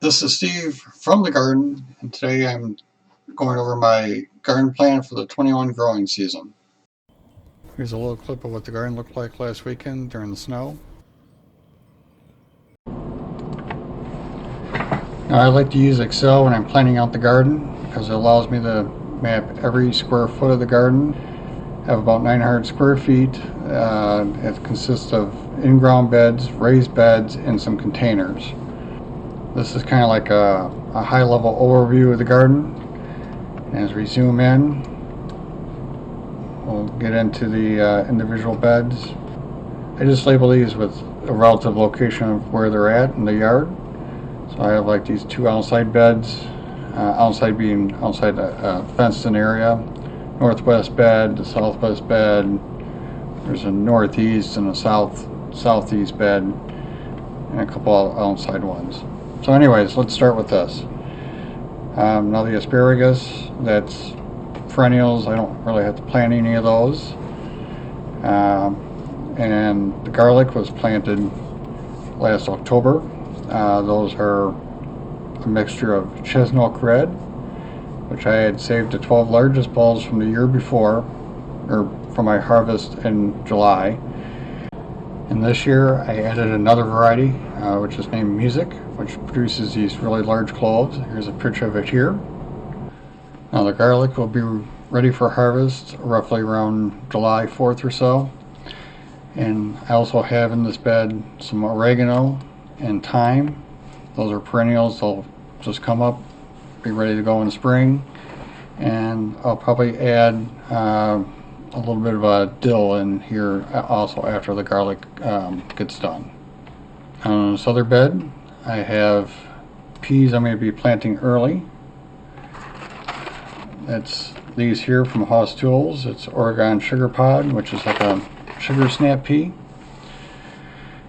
This is Steve from the garden, and today I'm going over my garden plan for the 21 growing season. Here's a little clip of what the garden looked like last weekend during the snow. Now, I like to use Excel when I'm planning out the garden because it allows me to map every square foot of the garden. I have about 900 square feet. It consists of in-ground beds, raised beds, and some containers. This is kind of like a high-level overview of the garden. As we zoom in, we'll get into the individual beds. I just label these with a relative location of where they're at in the yard. So I have like these two outside beds, outside being outside a fenced-in area, northwest bed, the southwest bed. There's a northeast and a southeast bed, and a couple outside ones. So anyways, let's start with this. Now the asparagus, that's perennials. I don't really have to plant any of those. And the garlic was planted last October. Those are a mixture of Chestnut Red, which I had saved the 12 largest balls from the year before, or from my harvest in July. And this year I added another variety, which is named Music, which produces these really large cloves. Here's a picture of it here. Now the garlic will be ready for harvest roughly around July 4th or so. And I also have in this bed some oregano and thyme. Those are perennials. They'll just come up, be ready to go in spring. And I'll probably add a little bit of a dill in here also after the garlic gets done. On this other bed, I have peas I'm going to be planting early. That's these here from Haas Tools. It's Oregon Sugar Pod, which is like a sugar snap pea.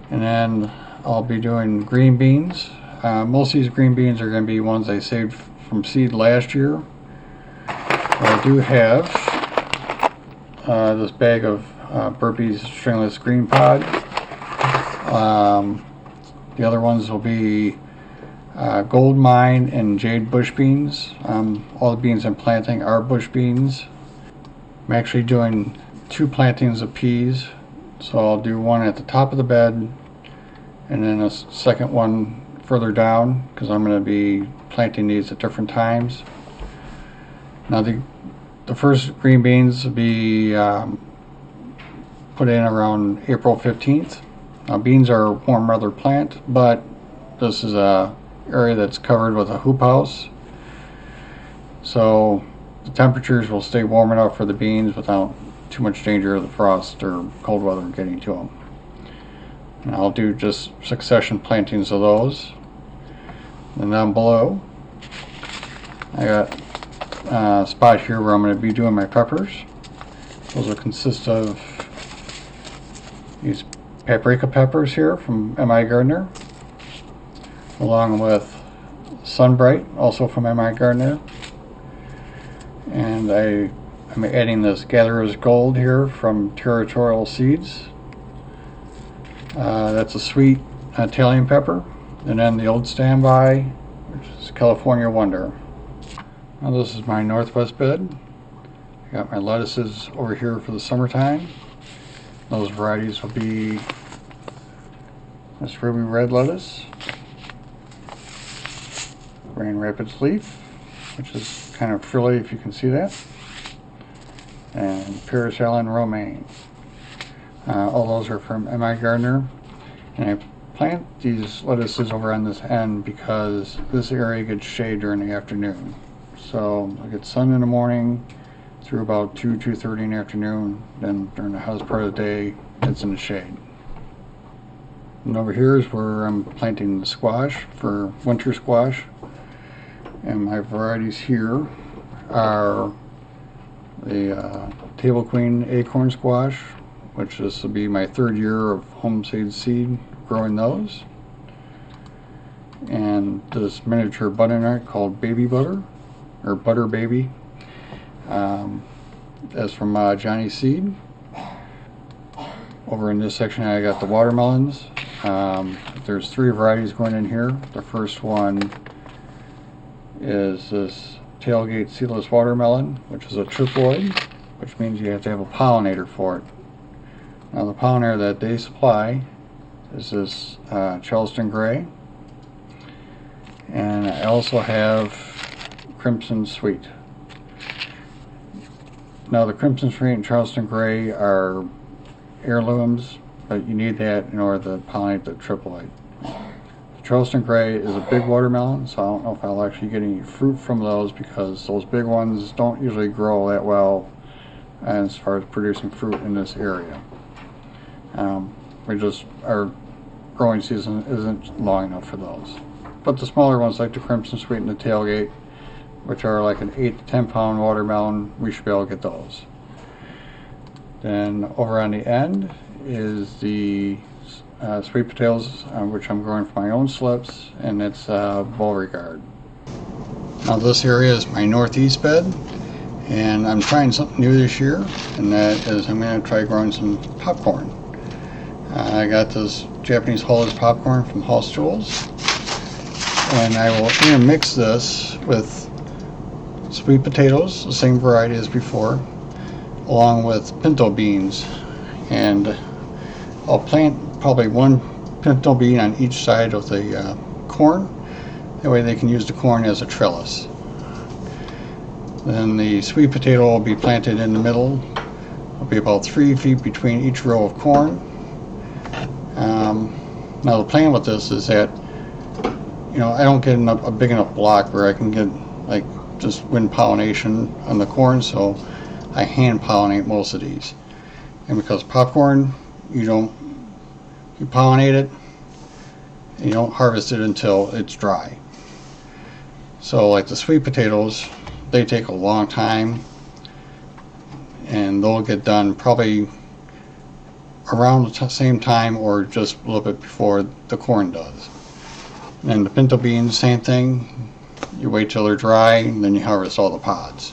And then I'll be doing green beans. Most of these green beans are going to be ones I saved from seed last year. I do have this bag of Burpee's stringless green pod. The other ones will be gold mine and jade bush beans. All the beans I'm planting are bush beans. I'm actually doing 2 plantings of peas, so I'll do one at the top of the bed and then a second one further down because I'm going to be planting these at different times. Now the first green beans will be put in around April 15th. Now beans are a warm weather plant, but this is a area that's covered with a hoop house, so the temperatures will stay warm enough for the beans without too much danger of the frost or cold weather getting to them. And I'll do just succession plantings of those. And down below I got a spot here where I'm going to be doing my peppers. Those will consist of these paprika peppers here from M.I. Gardner, along with Sunbright, also from M.I. Gardner. And I'm adding this Gatherer's Gold here from Territorial Seeds. That's a sweet Italian pepper. And then the Old Standby, which is California Wonder. Now this is my northwest bed. I got my lettuces over here for the summertime. Those varieties will be this ruby red lettuce, Grand Rapids leaf, which is kind of frilly if you can see that, and Paris Allen romaine. All those are from M.I. Gardner, and I plant these lettuces over on this end because this area gets shade during the afternoon. So I get sun in the morning through about 2:30 in the afternoon, then during the hottest part of the day it's in the shade. And over here is where I'm planting the squash for winter squash. And my varieties here are the Table Queen acorn squash, which this will be my 3rd year of homestead seed growing those. And this miniature butternut called Baby Butter, or Butter Baby. That's from Johnny Seed. Over in this section I got the watermelons. There's 3 varieties going in here. The first one is this tailgate seedless watermelon, which is a triploid, which means you have to have a pollinator for it. Now the pollinator that they supply is this Charleston Gray, and I also have Crimson Sweet. Now the Crimson Sweet and Charleston Gray are heirlooms, but you need that in order to pollinate the triploid. The Charleston Gray is a big watermelon, so I don't know if I'll actually get any fruit from those, because those big ones don't usually grow that well as far as producing fruit in this area. Our growing season isn't long enough for those. But the smaller ones, like the Crimson Sweet and the Tailgate, which are like an 8 to 10 pound watermelon, we should be able to get those. Then over on the end is the sweet potatoes, which I'm growing for my own slips, and it's Beauregard. Now this area is my northeast bed, and I'm trying something new this year, and that is I'm going to try growing some popcorn. I got this Japanese Holler's popcorn from House Tools, and I will intermix this with sweet potatoes, the same variety as before, along with pinto beans, and I'll plant probably 1 pinto bean on each side of the corn. That way they can use the corn as a trellis. Then the sweet potato will be planted in the middle. It'll be about 3 feet between each row of corn. Now the plan with this is that, I don't get a big enough block where I can get like just wind pollination on the corn, so I hand pollinate most of these. And because popcorn, you pollinate it and you don't harvest it until it's dry. So like the sweet potatoes, they take a long time, and they'll get done probably around the same time or just a little bit before the corn does. And the pinto beans, same thing. You wait till they're dry, and then you harvest all the pods.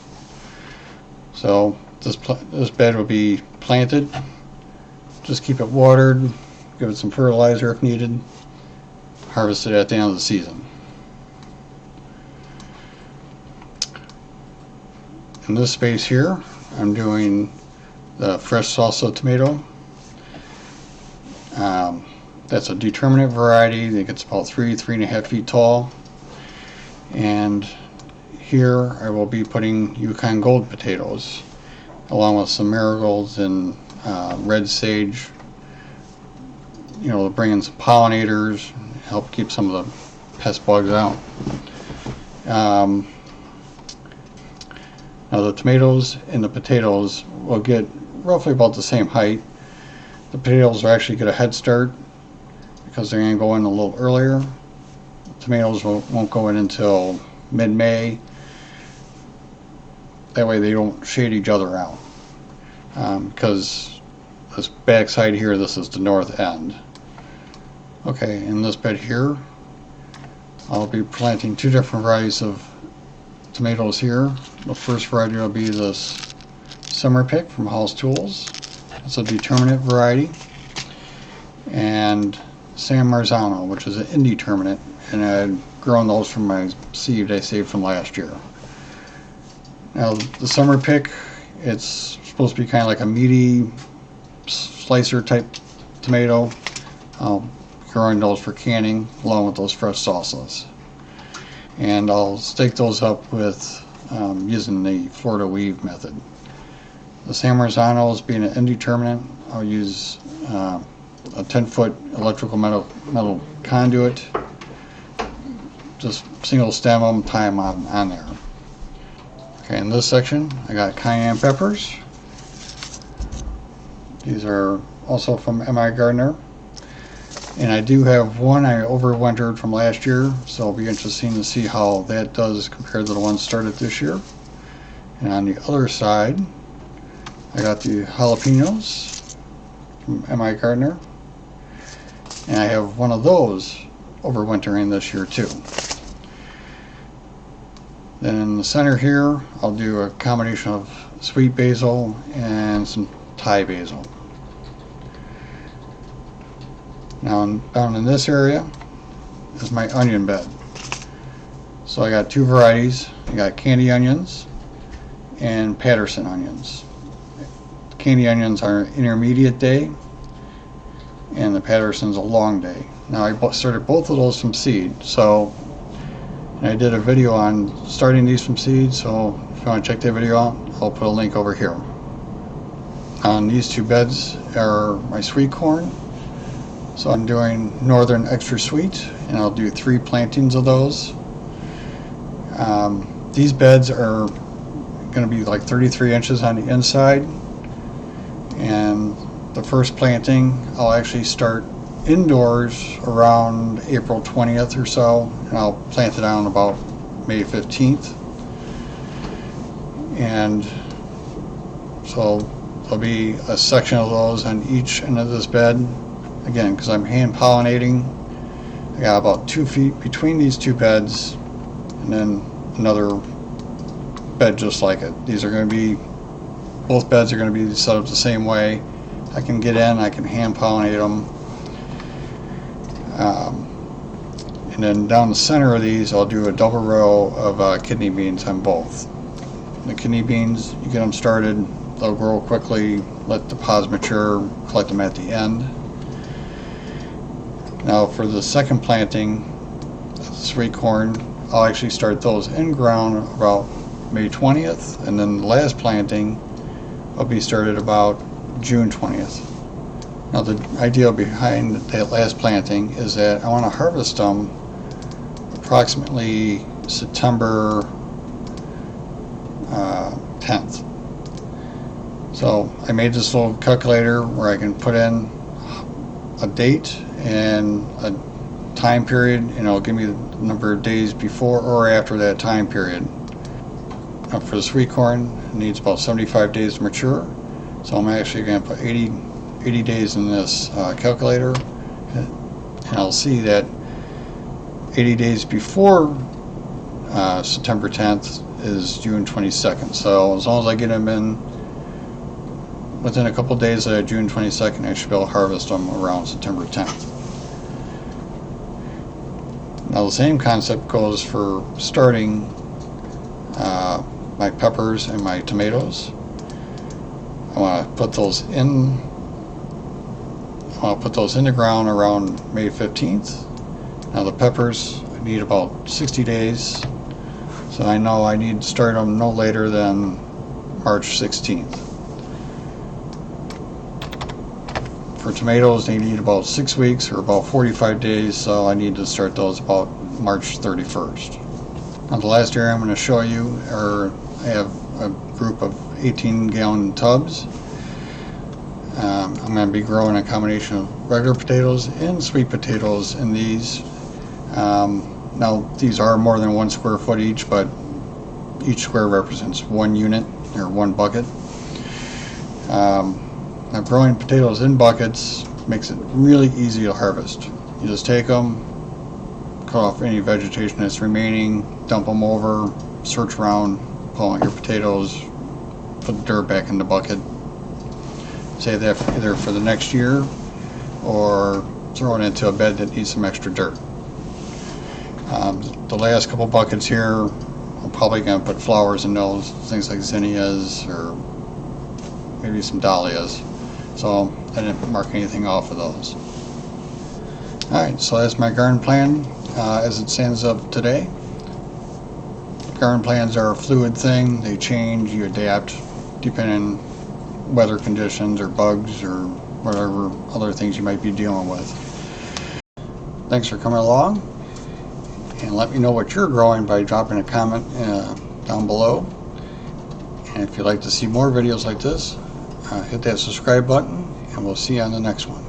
So this bed will be planted. Just keep it watered, give it some fertilizer if needed. Harvest it at the end of the season. In this space here, I'm doing the fresh salsa tomato. That's a determinate variety. I think it's about 3.5 feet tall. And here I will be putting Yukon Gold potatoes, along with some marigolds and red sage. Bring in some pollinators, help keep some of the pest bugs out. Now the tomatoes and the potatoes will get roughly about the same height. The potatoes will actually get a head start because they're going to go in a little earlier. The tomatoes won't go in until mid-May. That way they don't shade each other out. Because this back side here, this is the north end. Okay, in this bed here, I'll be planting 2 different varieties of tomatoes here. The first variety will be this Summer Pick from House Tools. It's a determinate variety. And San Marzano, which is an indeterminate, and I've grown those from my seed I saved from last year. Now the Summer Pick, it's supposed to be kind of like a meaty slicer type tomato. Growing those for canning along with those fresh salsas. And I'll stake those up with using the Florida weave method. The San Marzanos, being an indeterminate, I'll use a 10-foot electrical metal conduit. Just single stem them, tie them on there. Okay, in this section I got cayenne peppers. These are also from M.I. Gardner. And I do have one I overwintered from last year, so it'll be interesting to see how that does compared to the one started this year. And on the other side, I got the jalapenos from M.I. Gardner. And I have one of those overwintering this year too. Then in the center here, I'll do a combination of sweet basil and some Thai basil. Now down in this area is my onion bed. So I got two varieties. I got candy onions and Patterson onions. Candy onions are intermediate day and the Patterson's a long day. Now I started both of those from seed, so I did a video on starting these from seed, so if you want to check that video out, I'll put a link over here. On these two beds are my sweet corn. So I'm doing Northern Extra Sweet, and I'll do 3 plantings of those. These beds are going to be like 33 inches on the inside, and the first planting I'll actually start indoors around April 20th or so, and I'll plant it on about May 15th. And so there'll be a section of those on each end of this bed. Again, because I'm hand pollinating, I got about 2 feet between these two beds, and then another bed just like it. These are going to be, both beds are going to be set up the same way. I can get in, I can hand pollinate them. And then down the center of these, I'll do a double row of kidney beans on both. The kidney beans, you get them started, they'll grow quickly, let the pods mature, collect them at the end. Now for the second planting, sweet corn, I'll actually start those in ground about May 20th, and then the last planting will be started about June 20th. Now the idea behind that last planting is that I want to harvest them approximately September 10th. So I made this little calculator where I can put in a date and a time period, and it'll give me the number of days before or after that time period. Now for the sweet corn, it needs about 75 days to mature, so I'm actually going to put 80 days in this calculator, and I'll see that 80 days before September 10th is June 22nd. So as long as I get them in within a couple of days of June 22nd, I should be able to harvest them around September 10th. Now the same concept goes for starting my peppers and my tomatoes. I want to put those in the ground around May 15th. Now the peppers need about 60 days, so I know I need to start them no later than March 16th. For tomatoes, they need about 6 weeks or about 45 days, so I need to start those about March 31st. Now the last area I'm going to show you I have a group of 18-gallon tubs. I'm going to be growing a combination of regular potatoes and sweet potatoes in these. Now these are more than 1 square foot each, but each square represents 1 unit or 1 bucket. Now growing potatoes in buckets makes it really easy to harvest. You just take them, cut off any vegetation that's remaining, dump them over, search around, pull out your potatoes, put the dirt back in the bucket, save that either for the next year or throw it into a bed that needs some extra dirt. The last couple buckets here, I'm probably going to put flowers in those, things like zinnias or maybe some dahlias. So I didn't mark anything off of those. Alright, so that's my garden plan as it stands up today. Garden plans are a fluid thing. They change, you adapt depending on weather conditions or bugs or whatever other things you might be dealing with. Thanks for coming along, and let me know what you're growing by dropping a comment down below. And if you'd like to see more videos like this, hit that subscribe button, and we'll see you on the next one.